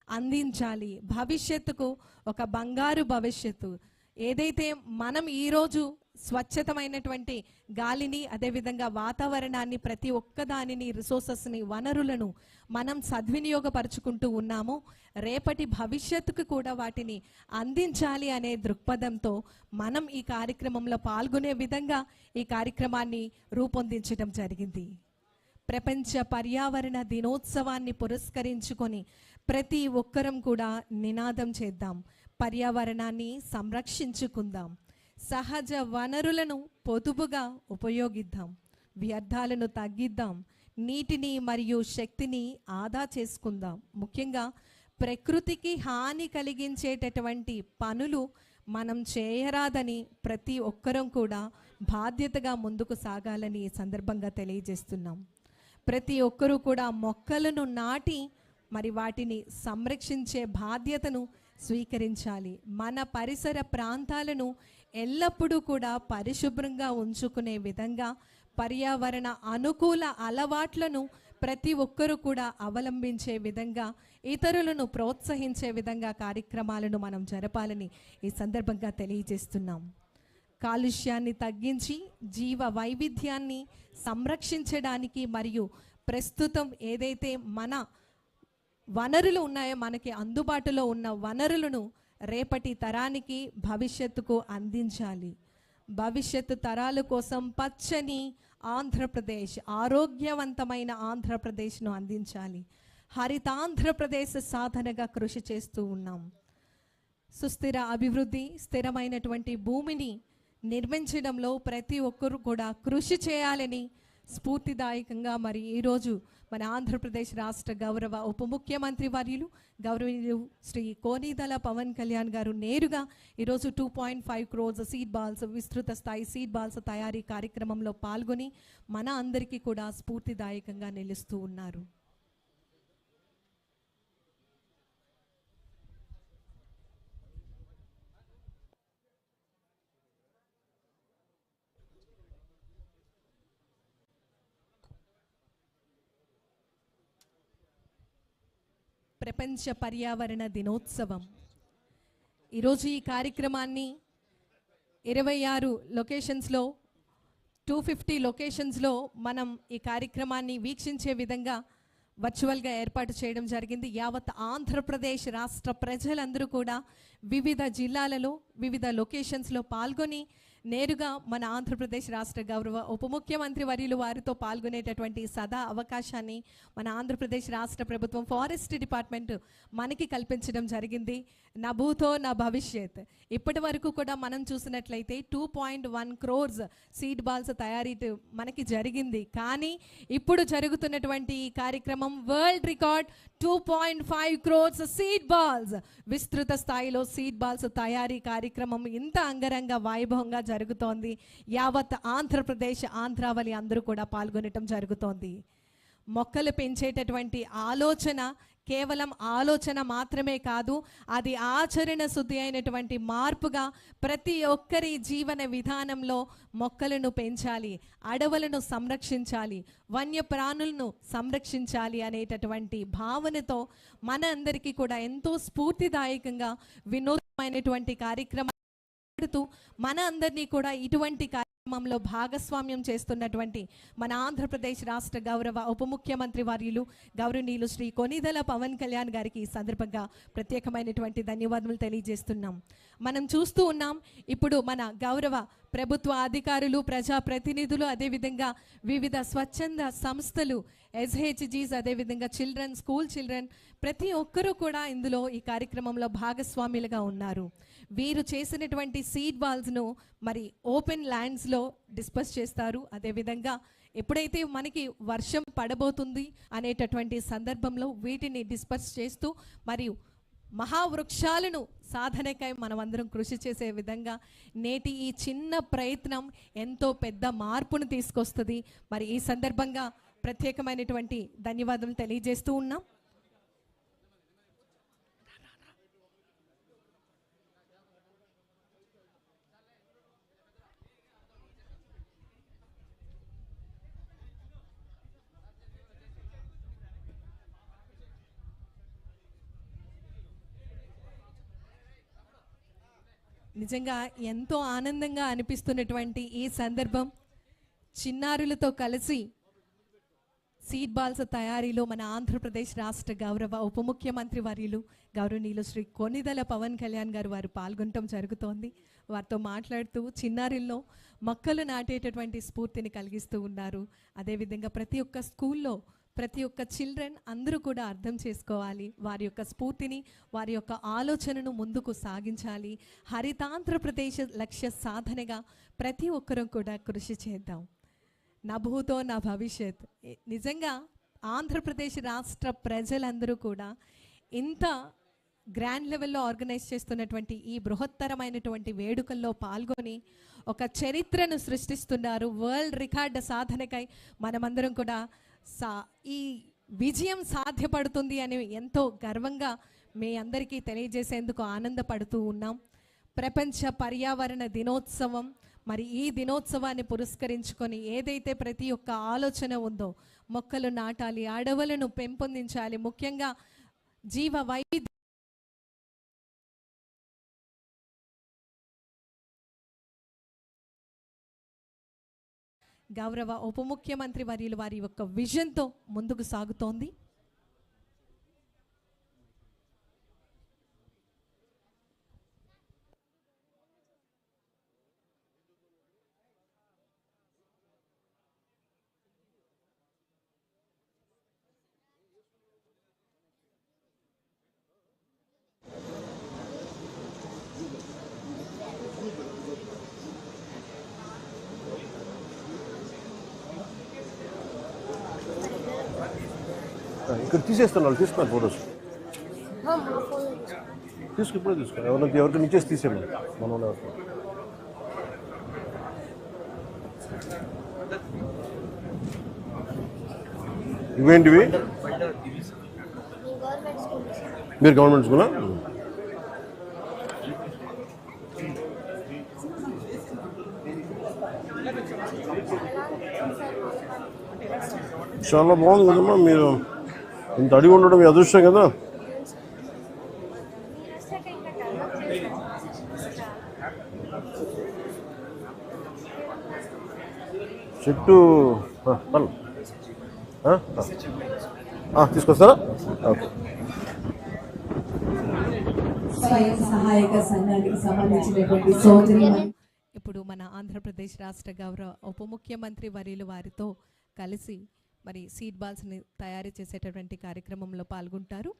అందించాలి. భవిష్యత్తుకు ఒక బంగారు భవిష్యత్తు ఏదైతే మనం ఈరోజు స్వచ్ఛతమైనటువంటి గాలిని, అదేవిధంగా వాతావరణాన్ని, ప్రతి ఒక్కదానిని, రిసోర్సెస్ని, వనరులను మనం సద్వినియోగపరుచుకుంటూ ఉన్నామో రేపటి భవిష్యత్తుకు కూడా వాటిని అందించాలి అనే దృక్పథంతో మనం ఈ కార్యక్రమంలో పాల్గొనే విధంగా ఈ కార్యక్రమాన్ని రూపొందించడం జరిగింది. ప్రపంచ పర్యావరణ దినోత్సవాన్ని పురస్కరించుకొని ప్రతి ఒక్కరం కూడా నినాదం చేద్దాం, పర్యావరణాన్ని సంరక్షించుకుందాం, సహజ వనరులను పొదుపుగా ఉపయోగిద్దాం, వ్యర్థాలను తగ్గిద్దాం, నీటిని మరియు శక్తిని ఆదా చేసుకుందాం. ముఖ్యంగా ప్రకృతికి హాని కలిగించేటటువంటి పనులు మనం చేయరాదని ప్రతి ఒక్కరం కూడా బాధ్యతగా ముందుకు సాగాలని ఈ సందర్భంగా తెలియజేస్తున్నాం. ప్రతి ఒక్కరూ కూడా మొక్కలను నాటి మరి వాటిని సంరక్షించే బాధ్యతను స్వీకరించాలి. మన పరిసర ప్రాంతాలను ఎల్లప్పుడూ కూడా పరిశుభ్రంగా ఉంచుకునే విధంగా పర్యావరణ అనుకూల అలవాట్లను ప్రతి ఒక్కరూ కూడా అవలంబించే విధంగా, ఇతరులను ప్రోత్సహించే విధంగా కార్యక్రమాలను మనం జరపాలని ఈ సందర్భంగా తెలియజేస్తున్నాం. కాలుష్యాన్ని తగ్గించి జీవ వైవిధ్యాన్ని సంరక్షించడానికి మరియు ప్రస్తుతం ఏదైతే మన వనరులు ఉన్నాయో, మనకి అందుబాటులో ఉన్న వనరులను రేపటి తరానికి, భవిష్యత్తుకు అందించాలి. భవిష్యత్తు తరాల కోసం పచ్చని ఆంధ్రప్రదేశ్, ఆరోగ్యవంతమైన ఆంధ్రప్రదేశ్ను అందించాలి. హరితాంధ్రప్రదేశ్ సాధనగా కృషి చేస్తూ ఉన్నాం. సుస్థిర అభివృద్ధి, స్థిరమైనటువంటి భూమిని నిర్మించడంలో ప్రతి ఒక్కరు కూడా కృషి చేయాలని స్ఫూర్తిదాయకంగా మరి ఈరోజు మన ఆంధ్రప్రదేశ్ రాష్ట్ర గౌరవ ఉప ముఖ్యమంత్రి వర్యులు గౌరవనీయులు శ్రీ కోనిదల పవన్ కళ్యాణ్ గారు నేరుగా ఈరోజు 2.5 crores సీడ్ బాల్స్, విస్తృత స్థాయి సీడ్ బాల్స్ తయారీ కార్యక్రమంలో పాల్గొని మన అందరికీ కూడా స్ఫూర్తిదాయకంగా నిలుస్తూ ఉన్నారు. ప్రపంచ పర్యావరణ దినోత్సవం ఈరోజు ఈ కార్యక్రమాన్ని 26 లొకేషన్స్లో 250 లొకేషన్స్లో మనం ఈ కార్యక్రమాన్ని వీక్షించే విధంగా వర్చువల్గా ఏర్పాటు చేయడం జరిగింది. యావత్ ఆంధ్రప్రదేశ్ రాష్ట్ర ప్రజలందరూ కూడా వివిధ జిల్లాలలో, వివిధ లొకేషన్స్లో పాల్గొని నేరుగా మన ఆంధ్రప్రదేశ్ రాష్ట్ర గౌరవ ఉప ముఖ్యమంత్రి వర్యులు వారితో పాల్గొనేటటువంటి సదా అవకాశాన్ని మన ఆంధ్రప్రదేశ్ రాష్ట్ర ప్రభుత్వం ఫారెస్ట్ డిపార్ట్మెంట్ మనకి కల్పించడం జరిగింది. నా భూతో నా భవిష్యత్. ఇప్పటి వరకు కూడా మనం చూసినట్లయితే 2.1 crores సీడ్ బాల్స్ తయారీ మనకి జరిగింది. కానీ ఇప్పుడు జరుగుతున్నటువంటి ఈ కార్యక్రమం world record 2.5 crores seed balls, విస్తృత స్థాయిలో సీడ్ బాల్స్ తయారీ కార్యక్రమం ఇంత అంగరంగ వైభవంగా జరుగుతోంది. యావత్ ఆంధ్రప్రదేశ్, ఆంధ్రావళి అందరూ కూడా పాల్గొనటం జరుగుతోంది. మొక్కలు పెంచేటటువంటి ఆలోచన కేవలం ఆలోచన మాత్రమే కాదు, అది ఆచరణ శుద్ధి అయినటువంటి మార్పుగా ప్రతి ఒక్కరి జీవన విధానంలో మొక్కలను పెంచాలి, అడవులను సంరక్షించాలి, వన్యప్రాణులను సంరక్షించాలి అనేటటువంటి భావనతో మన అందరికీ కూడా ఎంతో స్ఫూర్తిదాయకంగా వినూత్నమైనటువంటి కార్యక్రమం మన అందరినీ కూడా ఇటువంటి కార్యక్రమంలో భాగస్వామ్యం చేస్తున్నటువంటి మన ఆంధ్రప్రదేశ్ రాష్ట్ర గౌరవ ఉప ముఖ్యమంత్రి వర్యులు గౌరవనీయులు శ్రీ కొనిదెల పవన్ కళ్యాణ్ గారికి ఈ సందర్భంగా ప్రత్యేకమైనటువంటి ధన్యవాదాలు తెలియజేస్తున్నాం. మనం చూస్తూ ఉన్నాం, ఇప్పుడు మన గౌరవ ప్రభుత్వ అధికారులు, ప్రజాప్రతినిధులు, అదేవిధంగా వివిధ స్వచ్ఛంద సంస్థలు, SHGs, అదేవిధంగా చిల్డ్రన్, స్కూల్ చిల్డ్రన్, ప్రతి ఒక్కరూ కూడా ఇందులో ఈ కార్యక్రమంలో భాగస్వాములుగా ఉన్నారు. వీరు చేసినటువంటి సీడ్ బాల్స్ను మరి ఓపెన్ ల్యాండ్స్లో డిస్పర్స్ చేస్తారు. అదేవిధంగా ఎప్పుడైతే మనకి వర్షం పడబోతుంది అనేటటువంటి సందర్భంలో వీటిని డిస్పర్స్ చేస్తూ మరియు మహావృక్షాలను సాధనకై మనమందరం కృషి చేసే విధంగా నేటి ఈ చిన్న ప్రయత్నం ఎంతో పెద్ద మార్పును తీసుకొస్తుంది. మరి ఈ సందర్భంగా ప్రత్యేకమైనటువంటి ధన్యవాదాలు తెలియజేస్తూ ఉన్నాం. నిజంగా ఎంతో ఆనందంగా అనిపిస్తున్నటువంటి ఈ సందర్భం, చిన్నారులతో కలిసి సీడ్ బాల్స్ తయారీలో మన ఆంధ్రప్రదేశ్ రాష్ట్ర గౌరవ ఉప ముఖ్యమంత్రి వర్యులు గౌరవనీయులు శ్రీ కొనిదెల పవన్ కళ్యాణ్ గారు వారు పాల్గొనటం జరుగుతోంది. వారితో మాట్లాడుతూ చిన్నారుల్లో మొక్కలు నాటేటటువంటి స్ఫూర్తిని కలిగిస్తూ ఉన్నారు. అదేవిధంగా ప్రతి ఒక్క స్కూల్లో ప్రతి ఒక్క చిల్డ్రన్ అందరూ కూడా అర్థం చేసుకోవాలి, వారి యొక్క స్ఫూర్తిని వారి యొక్క ఆలోచనను ముందుకు సాగించాలి. హరితాంధ్రప్రదేశ్ లక్ష్య సాధనగా ప్రతి ఒక్కరూ కూడా కృషి చేద్దాం. నా భూతో నా భవిష్యత్. నిజంగా ఆంధ్రప్రదేశ్ రాష్ట్ర ప్రజలందరూ కూడా ఇంత గ్రాండ్ లెవెల్లో ఆర్గనైజ్ చేస్తున్నటువంటి ఈ బృహత్తరమైనటువంటి వేడుకల్లో పాల్గొని ఒక చరిత్రను సృష్టిస్తున్నారు. వరల్డ్ రికార్డు సాధనకై మనమందరం కూడా ఈ విజయం సాధ్యపడుతుంది అని ఎంతో గర్వంగా మీ అందరికీ తెలియజేసేందుకు ఆనందపడుతూ ఉన్నాం. ప్రపంచ పర్యావరణ దినోత్సవం, మరి ఈ దినోత్సవాన్ని పురస్కరించుకొని ఏదైతే ప్రతి ఒక్క ఆలోచన ఉందో, మొక్కలు నాటాలి, అడవులను పెంపొందించాలి, ముఖ్యంగా జీవ వైవిధ్యం గౌరవ ఉప ముఖ్యమంత్రి వర్యులు వారి యొక్క విజన్తో ముందుకు సాగుతోంది. ఇక్కడ తీసేస్తాను, వాళ్ళు తీసుకున్నారు ఫొటోస్. ఇప్పుడే తీసుకోండి, ఎవరికి ఇచ్చేసి తీసేయండి మన వాళ్ళు ఎవరికి. ఇవేంటివి? మీరు గవర్నమెంట్ స్కూలా? చాలా బాగుంది కదమ్మా, మీరు ఇంత అడిగి ఉండడం మీ అదృష్టం కదా. చెట్టు తీసుకొస్తారా? ఓకే. స్వయం సహాయక సంఘానికి సంబంధించినటువంటి సోదరి ఇప్పుడు మన ఆంధ్రప్రదేశ్ రాష్ట్ర గౌరవ ఉప ముఖ్యమంత్రి వర్యులు వారితో కలిసి మరి సీడ్ బాల్స్ని తయారు చేసేటటువంటి కార్యక్రమంలో పాల్గొంటారు.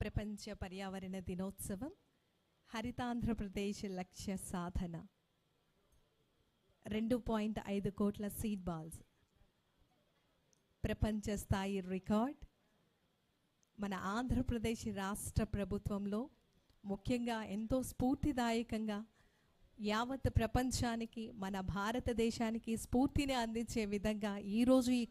ప్రపంచ పర్యావరణ దినోత్సవం హరితాంధ్రప్రదేశ్ లక్ష్య సాధన 2.5 కోట్ల సీడ్ బాల్స్ ప్రపంచ స్థాయి రికార్డ్ మన ఆంధ్రప్రదేశ్ రాష్ట్ర ప్రభుత్వంలో ముఖ్యంగా ఎంతో స్ఫూర్తిదాయకంగా యావత్ ప్రపంచానికి మన భారతదేశానికి స్ఫూర్తిని అందించే విధంగా ఈరోజు ఈ